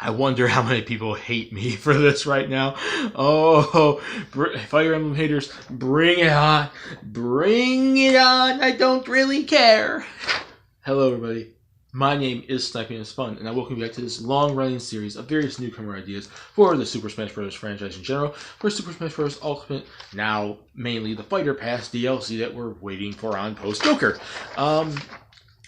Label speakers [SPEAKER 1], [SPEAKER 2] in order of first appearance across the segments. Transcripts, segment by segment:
[SPEAKER 1] I wonder how many people hate me for this right now. Oh, Fire Emblem haters, bring it on. Bring it on. I don't really care. Hello, everybody. My name is Sniping is Fun, and I welcome you back to this long-running series of various newcomer ideas for the Super Smash Bros. Franchise in general, for Super Smash Bros. Ultimate, now mainly the Fighter Pass DLC that we're waiting for on post-Joker.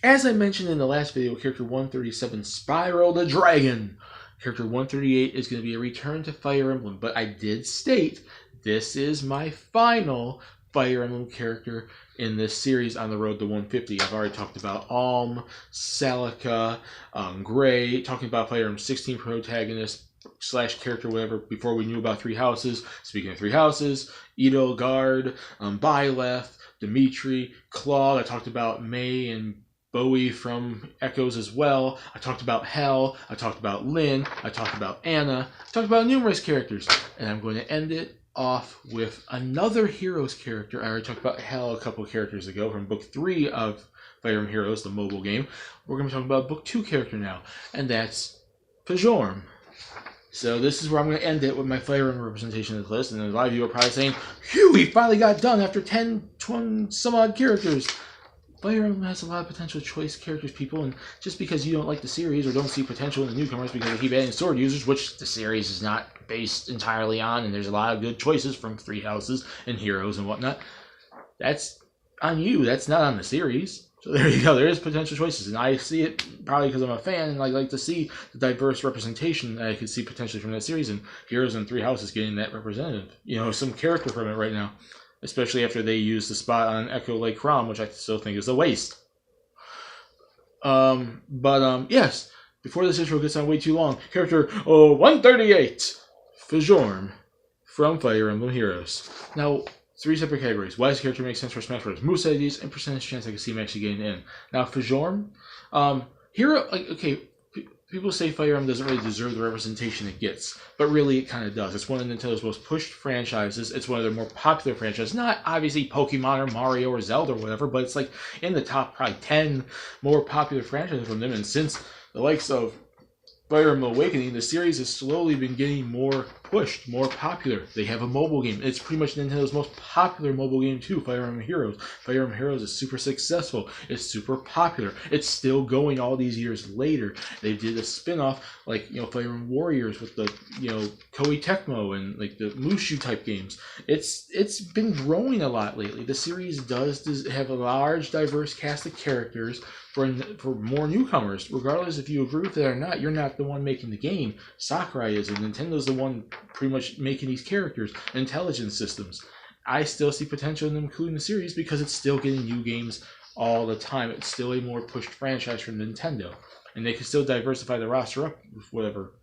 [SPEAKER 1] As I mentioned in the last video, Character 137, Spyro the Dragon. Character 138 is going to be a return to Fire Emblem, but I did state this is my final Fire Emblem character in this series on the road to 150. I've already talked about Alm, Celica, Gray, talking about Fire Emblem 16 protagonist / character, whatever, before we knew about Three Houses. Speaking of Three Houses, Edelgard, Byleth, Dimitri, Claude. I talked about May and Bowie from Echoes as well. I talked about Hel. I talked about Lynn. I talked about Anna. I talked about numerous characters. And I'm going to end it off with another Heroes character. I already talked about Hel a couple of characters ago from Book 3 of Fire Emblem Heroes, the mobile game. We're going to be talking about Book 2 character now, and that's Fjorm. So this is where I'm going to end it with my Fire Emblem representation of the list. And a lot of you are probably saying, phew, we finally got done after 10, 20 some odd characters. Fire Emblem has a lot of potential choice characters, people, and just because you don't like the series or don't see potential in the newcomers because they keep adding sword users, which the series is not based entirely on, and there's a lot of good choices from Three Houses and Heroes and whatnot, that's on you. That's not on the series. So there you go. There is potential choices, and I see it probably because I'm a fan, and I like to see the diverse representation that I could see potentially from that series, and Heroes and Three Houses getting that representative. You know, some character from it right now. Especially after they use the spot on Echo Lake Crom, which I still think is a waste. Yes, before this intro gets on way too long, character 138, Fjorm from Fire Emblem Heroes. Now, 3 separate categories. Why does the character make sense for Smash Bros? Moveset IDs and percentage chance I can see him actually getting in. Now, Fjorm, people say Fire Emblem doesn't really deserve the representation it gets, but really it kind of does. It's one of Nintendo's most pushed franchises. It's one of their more popular franchises. Not obviously Pokemon or Mario or Zelda or whatever, but it's like in the top probably 10 more popular franchises from them. And since the likes of Fire Emblem Awakening, the series has slowly been getting more pushed, more popular. They have a mobile game. It's pretty much Nintendo's most popular mobile game too, Fire Emblem Heroes. Fire Emblem Heroes is super successful. It's super popular. It's still going all these years later. They did a spin-off like, Fire Emblem Warriors with the, Koei Tecmo and like the Mushu type games. It's been growing a lot lately. The series does have a large, diverse cast of characters for more newcomers. Regardless if you agree with it or not, you're not the one making the game. Sakurai is, and Nintendo's the one pretty much making these characters, intelligence systems. I still see potential in them including the series because it's still getting new games all the time. It's still a more pushed franchise from Nintendo, and they can still diversify the roster up with whatever.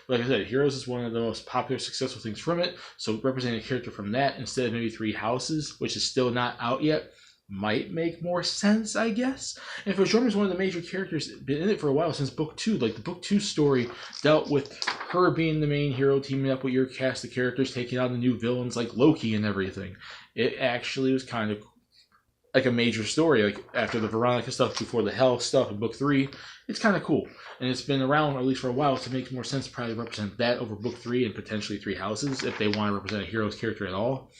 [SPEAKER 1] Like I said, Heroes is one of the most popular, successful things from it, so representing a character from that instead of maybe Three Houses, which is still not out yet, might make more sense, I guess. And Fjorm is one of the major characters, been in it for a while, since Book 2. Like, the Book 2 story dealt with her being the main hero, teaming up with your cast of characters, taking on the new villains like Loki and everything. It actually was kind of like a major story, like after the Veronica stuff, before the Hel stuff in Book 3. It's kind of cool. And it's been around, at least for a while, so it makes more sense to probably represent that over Book 3 and potentially Three Houses, if they want to represent a hero's character at all.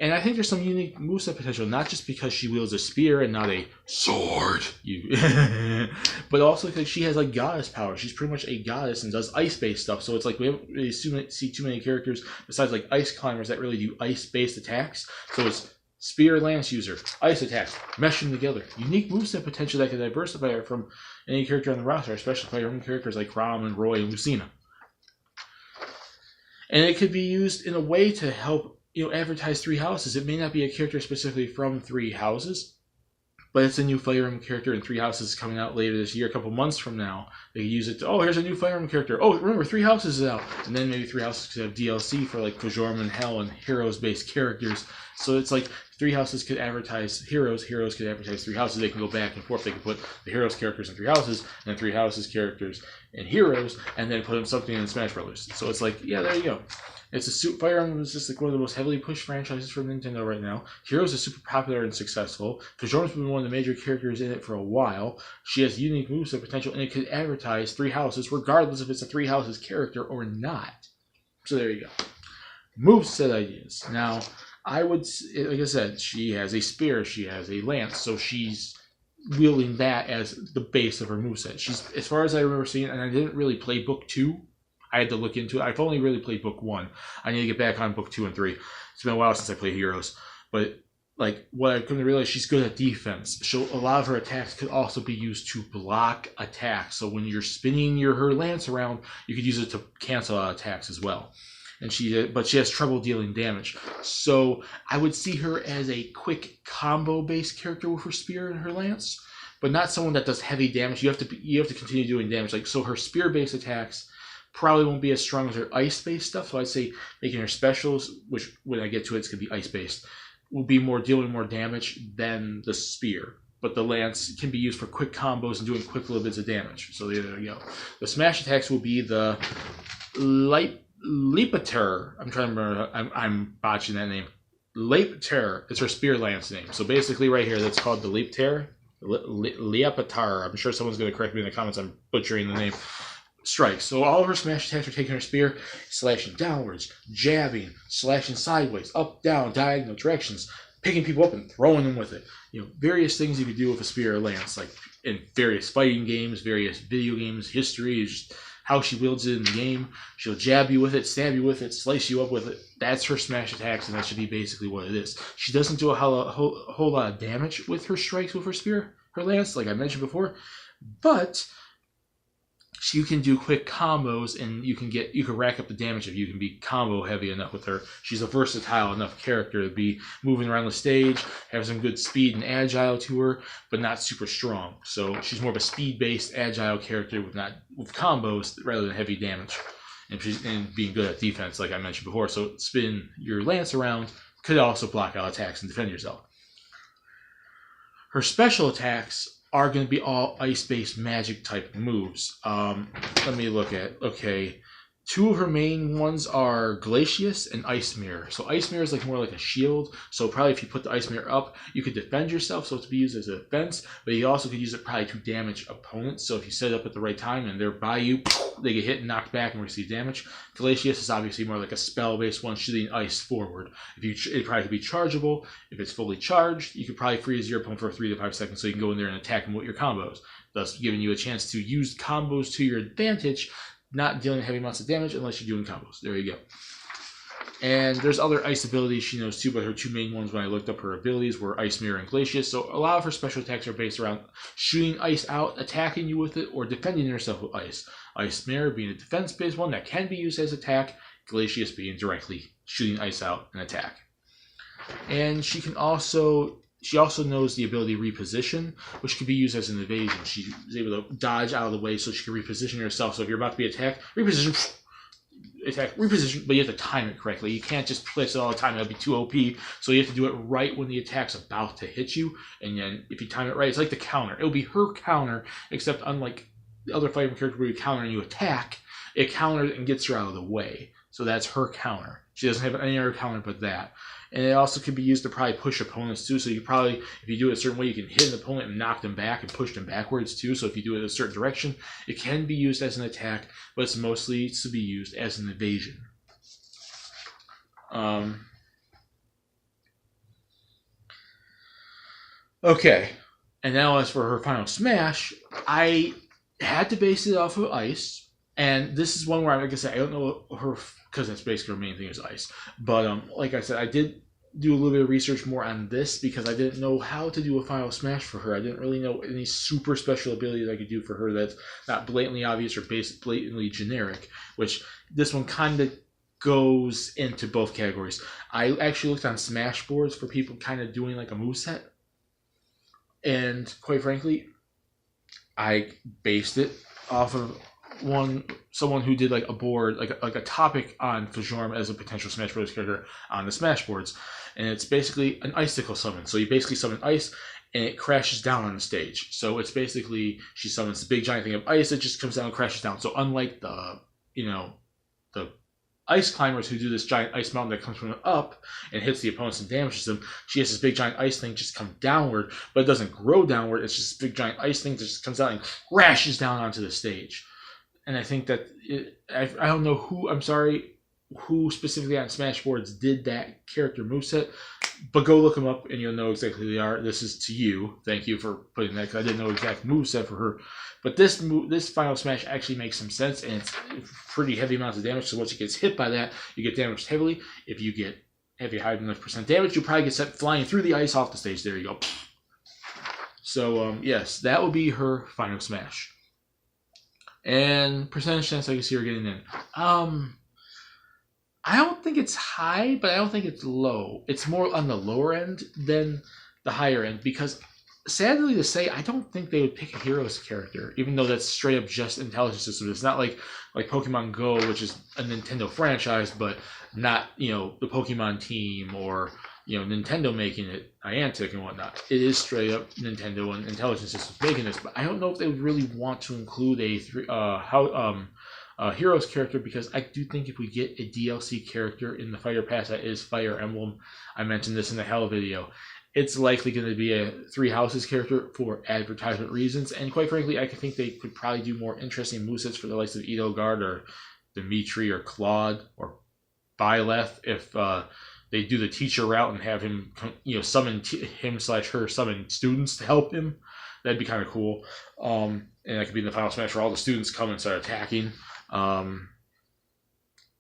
[SPEAKER 1] And I think there's some unique moveset potential, not just because she wields a spear and not a sword, but also because she has like goddess power. She's pretty much a goddess and does ice-based stuff. So it's like we haven't really see too many characters besides like ice climbers that really do ice-based attacks. So it's spear, lance user, ice attacks, meshing together. Unique moveset potential that can diversify her from any character on the roster, especially Fire Emblem characters like Rom and Roy and Lucina. And it could be used in a way to help advertise Three Houses. It may not be a character specifically from Three Houses, but it's a new Fire Emblem character, and Three Houses coming out later this year, a couple months from now. They could use it to, here's a new Fire Emblem character. Oh, remember, Three Houses is out. And then maybe Three Houses could have DLC for like Fjorm and Hel and Heroes-based characters So it's like 3 houses could advertise heroes, heroes could advertise 3 houses. They can go back and forth. They can put the heroes characters in 3 houses, and then 3 houses characters in heroes, and then put them something in Smash Brothers. So it's like, yeah, there you go. It's a Fire Emblem is just like one of the most heavily pushed franchises from Nintendo right now. Heroes is super popular and successful. Fjorm's been one of the major characters in it for a while. She has unique moveset potential, and it could advertise 3 houses, regardless if it's a 3 houses character or not. So there you go. Moveset ideas. Now, I would, like I said, she has a spear, she has a lance, so she's wielding that as the base of her moveset. She's, as far as I remember seeing, and I didn't really play Book 2. I had to look into it. I've only really played Book 1. I need to get back on Book 2 and 3. It's been a while since I played Heroes. But, like, what I couldn't realize, she's good at defense. A lot of her attacks could also be used to block attacks. So when you're spinning her lance around, you could use it to cancel out attacks as well. But she has trouble dealing damage. So I would see her as a quick combo-based character with her spear and her lance, but not someone that does heavy damage. You have to continue doing damage. Like, so her spear-based attacks probably won't be as strong as her ice-based stuff. So I'd say making her specials, which when I get to it, it's gonna be ice-based, will be dealing more damage than the spear. But the lance can be used for quick combos and doing quick little bits of damage. So there you go. The smash attacks will be the Leapter. I'm trying to remember. I'm botching that name. Leapter. It's her spear lance name. So basically, right here, that's called the Leapter. Leapatar. I'm sure someone's going to correct me in the comments. I'm butchering the name. Strikes. So all of her smash attacks are taking her spear, slashing downwards, jabbing, slashing sideways, up, down, diagonal directions, picking people up and throwing them with it. You know, various things you could do with a spear or lance, like in various fighting games, various video games, history, just how she wields it in the game. She'll jab you with it, stab you with it, slice you up with it. That's her smash attacks, and that should be basically what it is. She doesn't do a whole lot of damage with her strikes with her spear, her lance, like I mentioned before, but you can do quick combos, and you can rack up the damage if you can be combo heavy enough with her. She's a versatile enough character to be moving around the stage, have some good speed and agile to her, but not super strong. So she's more of a speed-based, agile character with combos rather than heavy damage, and being good at defense, like I mentioned before. So spin your lance around could also block out attacks and defend yourself. Her special attacks are going to be all ice-based magic type moves. Let me look at, okay, 2 of her main ones are Glacius and Ice Mirror. So Ice Mirror is more like a shield. So probably if you put the Ice Mirror up, you could defend yourself, so it's to be used as a defense, but you also could use it probably to damage opponents. So if you set it up at the right time and they're by you, they get hit and knocked back and receive damage. Glacius is obviously more like a spell-based one, shooting ice forward. It probably could be chargeable. If it's fully charged, you could probably freeze your opponent for 3 to 5 seconds so you can go in there and attack them with your combos, thus giving you a chance to use combos to your advantage, not dealing heavy amounts of damage unless you're doing combos. There you go. And there's other ice abilities she knows too, but her 2 main ones when I looked up her abilities were Ice Mirror and Glacius. So a lot of her special attacks are based around shooting ice out, attacking you with it, or defending yourself with ice. Ice Mirror being a defense-based one that can be used as attack, Glacius being directly shooting ice out and attack. And she also knows the ability Reposition, which can be used as an evasion. She is able to dodge out of the way so she can reposition herself. So if you're about to be attacked, reposition, attack, reposition, but you have to time it correctly. You can't just place it all the time. That'd be too OP. So you have to do it right when the attack's about to hit you. And then if you time it right, it's like the counter. It'll be her counter, except unlike the other fighting character where you counter and you attack, it counters and gets her out of the way. So that's her counter. She doesn't have any other counter but that. And it also can be used to probably push opponents too. So you probably, if you do it a certain way, you can hit an opponent and knock them back and push them backwards too. So if you do it in a certain direction, it can be used as an attack, but it's mostly to be used as an evasion. Okay, and now as for her final smash, I had to base it off of ice, and this is one where, like I said, I don't know her, because that's basically her main thing is ice. But like I said, I did do a little bit of research more on this because I didn't know how to do a final smash for her. I didn't really know any super special abilities I could do for her that's not blatantly obvious or blatantly generic, which this one kind of goes into both categories. I actually looked on Smash boards for people kind of doing like a moveset, and quite frankly, I based it off of someone who did like a board, like a topic on Fjorm as a potential Smash Bros. Character on the Smash boards, and it's basically an icicle summon. So you basically summon ice, and it crashes down on the stage. So it's basically she summons this big giant thing of ice, it just comes down and crashes down. So unlike the the ice climbers who do this giant ice mountain that comes from up and hits the opponents and damages them, she has this big giant ice thing just come downward, but it doesn't grow downward. It's just this big giant ice thing that just comes down and crashes down onto the stage. And I think that I don't know who specifically on Smashboards did that character moveset, but go look them up and you'll know exactly who they are. This is to you. Thank you for putting that, because I didn't know exact moveset for her. But this Final Smash actually makes some sense, and it's pretty heavy amounts of damage. So once it gets hit by that, you get damaged heavily. If you get high enough percent damage, you'll probably get sent flying through the ice off the stage. There you go. So yes, that will be her Final Smash. And percentage chance I can see her getting in. I don't think it's high, but I don't think it's low. It's more on the lower end than the higher end, because sadly to say, I don't think they would pick a Heroes character, even though that's straight up just intelligence system. It's not like Pokemon Go, which is a Nintendo franchise, but not, the Pokemon team or, Nintendo making it Niantic and whatnot. It is straight up Nintendo and intelligence systems making this, but I don't know if they would really want to include a Heroes character, because I do think if we get a DLC character in the Fighter Pass that is Fire Emblem, I mentioned this in the Hell video, it's likely going to be a Three Houses character for advertisement reasons, and quite frankly, I think they could probably do more interesting movesets for the likes of Edelgard or Dimitri or Claude or Byleth if they do the teacher route and have him, summon him/her summon students to help him. That'd be kind of cool. And that could be in the Final Smash where all the students come and start attacking.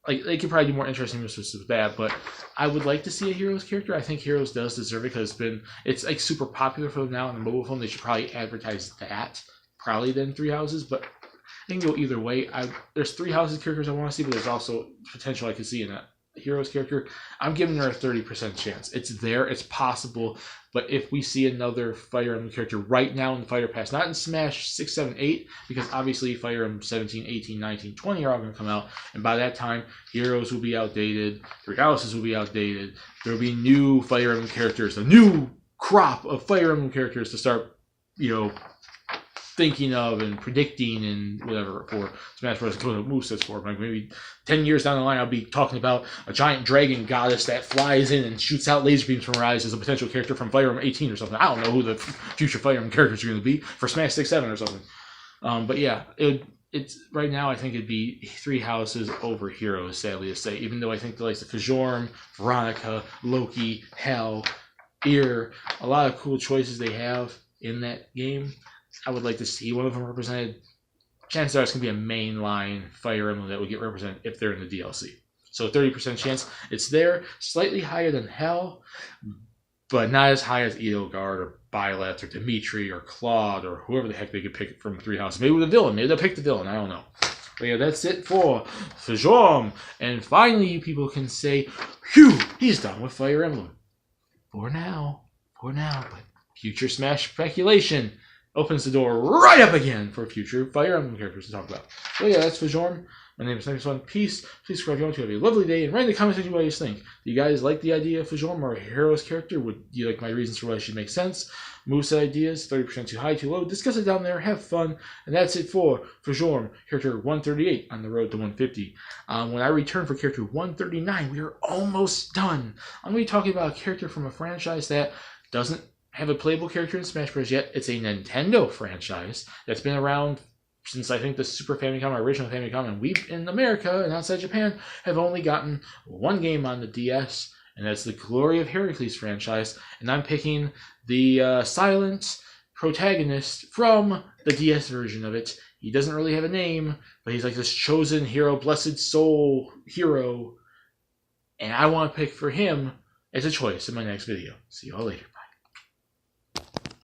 [SPEAKER 1] They could probably do more interesting moves with that, but I would like to see a Heroes character. I think Heroes does deserve it, because it's like super popular for them now on the mobile phone. They should probably advertise that probably than Three Houses, but it can go either way. There's Three Houses characters I want to see, but there's also potential I could see in a Heroes character. I'm giving her a 30% chance. It's there, it's possible, but if we see another Fire Emblem character right now in the Fighter Pass, not in Smash 6, 7, 8, because obviously Fire Emblem 17, 18, 19, 20 are all going to come out, and by that time, Heroes will be outdated, Three Houses will be outdated, there will be new Fire Emblem characters, a new crop of Fire Emblem characters to start, thinking of and predicting and whatever for Smash Bros. Movesets for. Like maybe 10 years down the line, I'll be talking about a giant dragon goddess that flies in and shoots out laser beams from her eyes as a potential character from Fire Emblem 18 or something. I don't know who the future Fire Emblem characters are going to be for Smash 6, 7 or something. But yeah, it's right now I think it'd be Three Houses over Heroes, sadly to say, even though I think the likes of Fjorm, Veronica, Loki, Hell, Ear, a lot of cool choices they have in that game. I would like to see one of them represented. Chances are it's going to be a mainline Fire Emblem that would get represented if they're in the DLC. So 30% chance it's there. Slightly higher than Hell, but not as high as Edelgard or Byleth or Dimitri or Claude or whoever the heck they could pick from Three Houses. Maybe with a villain. Maybe they'll pick the villain. I don't know. But yeah, that's it for Fjorm. And finally, you people can say, phew, he's done with Fire Emblem. For now. But future Smash speculation opens the door right up again for future Fire Emblem characters to talk about. So yeah, that's Fjorm. My name is Next One. Peace. Please subscribe if you want to. Have a lovely day, and write in the comment section what you think. Do you guys like the idea of Fjorm or a Heroes character? Would you like my reasons for why it should make sense? Moveset ideas, 30% too high, too low. Discuss it down there. Have fun. And that's it for Fjorm, character 138 on the road to 150. When I return for character 139, we are almost done. I'm going to be talking about a character from a franchise that doesn't have a playable character in Smash Bros. Yet. It's a Nintendo franchise that's been around since I think the Super Famicom or original Famicom, and we in America and outside Japan have only gotten one game on the DS, and that's the Glory of Heracles franchise. And I'm picking the silent protagonist from the DS version of it. He doesn't really have a name, but he's like this chosen hero, blessed soul hero, and I want to pick for him as a choice in my next video. See you all later. Bye.